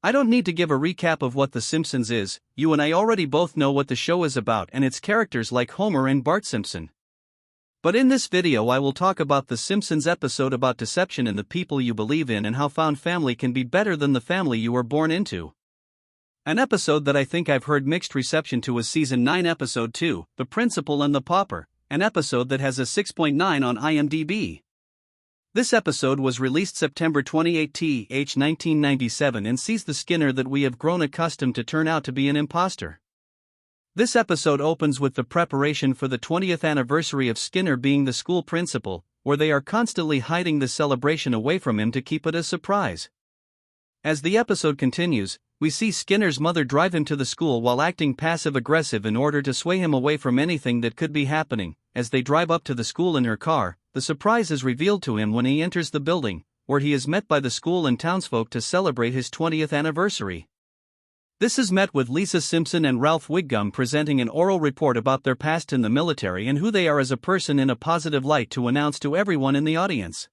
I don't need to give a recap of what The Simpsons is. You and I already both know what the show is about and its characters like Homer and Bart Simpson. But in this video I will talk about The Simpsons episode about deception and the people you believe in and how found family can be better than the family you were born into. An episode that I think I've heard mixed reception to was Season 9 Episode 2, The Principal and the Pauper, an episode that has a 6.9 on IMDb. This episode was released September 28, 1997 and sees the Skinner that we have grown accustomed to turn out to be an imposter. This episode opens with the preparation for the 20th anniversary of Skinner being the school principal, where they are constantly hiding the celebration away from him to keep it a surprise. As the episode continues, we see Skinner's mother drive him to the school while acting passive-aggressive in order to sway him away from anything that could be happening. As they drive up to the school in her car, the surprise is revealed to him when he enters the building, where he is met by the school and townsfolk to celebrate his 20th anniversary. This is met with Lisa Simpson and Ralph Wiggum presenting an oral report about their past in the military and who they are as a person in a positive light to announce to everyone in the audience.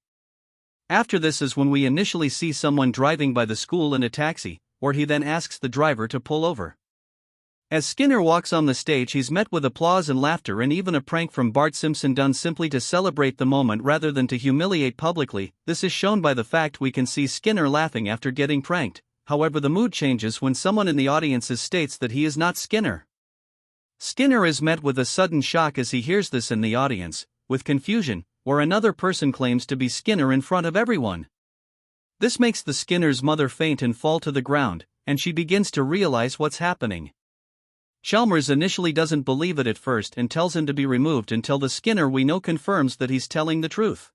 After this is when we initially see someone driving by the school in a taxi, where he then asks the driver to pull over. As Skinner walks on the stage, he's met with applause and laughter and even a prank from Bart Simpson done simply to celebrate the moment rather than to humiliate publicly. This is shown by the fact we can see Skinner laughing after getting pranked. However, the mood changes when someone in the audience states that he is not Skinner. Skinner is met with a sudden shock as he hears this in the audience, with confusion, where another person claims to be Skinner in front of everyone. This makes the Skinner's mother faint and fall to the ground, and she begins to realize what's happening. Chalmers initially doesn't believe it at first and tells him to be removed until the Skinner we know confirms that he's telling the truth.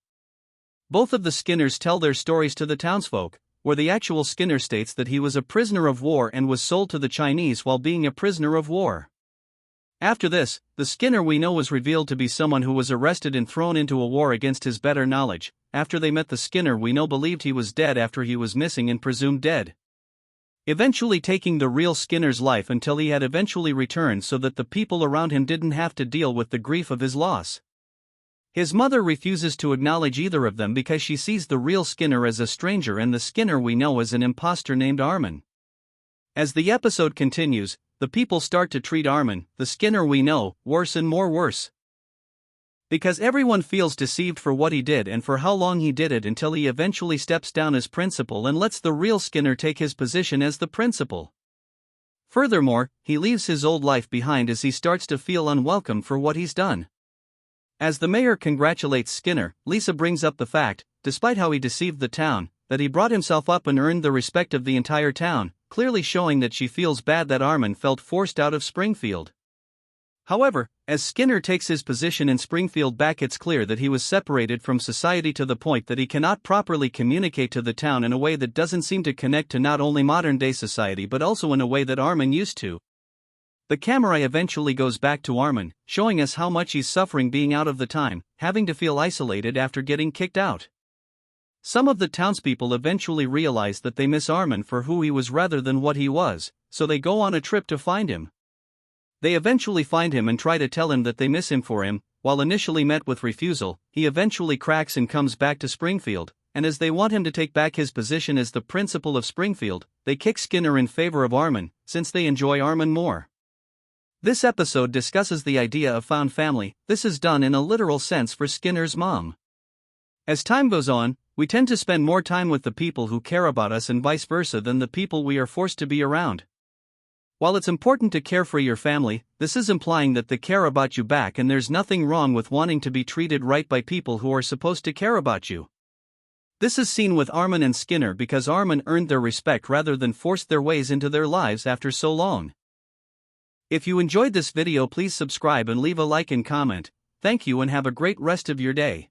Both of the Skinners tell their stories to the townsfolk, where the actual Skinner states that he was a prisoner of war and was sold to the Chinese while being a prisoner of war. After this, the Skinner we know was revealed to be someone who was arrested and thrown into a war against his better knowledge. After they met the Skinner we know believed he was dead after he was missing and presumed dead, eventually taking the real Skinner's life until he had eventually returned so that the people around him didn't have to deal with the grief of his loss. His mother refuses to acknowledge either of them because she sees the real Skinner as a stranger and the Skinner we know as an imposter named Armin. As the episode continues, the people start to treat Armin, the Skinner we know, worse and more worse. Because everyone feels deceived for what he did and for how long he did it until he eventually steps down as principal and lets the real Skinner take his position as the principal. Furthermore, he leaves his old life behind as he starts to feel unwelcome for what he's done. As the mayor congratulates Skinner, Lisa brings up the fact, despite how he deceived the town, that he brought himself up and earned the respect of the entire town, clearly showing that she feels bad that Armin felt forced out of Springfield. However, as Skinner takes his position in Springfield back, it's clear that he was separated from society to the point that he cannot properly communicate to the town in a way that doesn't seem to connect to not only modern-day society but also in a way that Armin used to. The camera eventually goes back to Armin, showing us how much he's suffering being out of the time, having to feel isolated after getting kicked out. Some of the townspeople eventually realize that they miss Armin for who he was rather than what he was, so they go on a trip to find him. They eventually find him and try to tell him that they miss him for him. While initially met with refusal, he eventually cracks and comes back to Springfield, and as they want him to take back his position as the principal of Springfield, they kick Skinner in favor of Armin, since they enjoy Armin more. This episode discusses the idea of found family. This is done in a literal sense for Skinner's mom. As time goes on, we tend to spend more time with the people who care about us and vice versa than the people we are forced to be around. While it's important to care for your family, this is implying that they care about you back, and there's nothing wrong with wanting to be treated right by people who are supposed to care about you. This is seen with Armin and Skinner because Armin earned their respect rather than forced their ways into their lives after so long. If you enjoyed this video, please subscribe and leave a like and comment. Thank you and have a great rest of your day.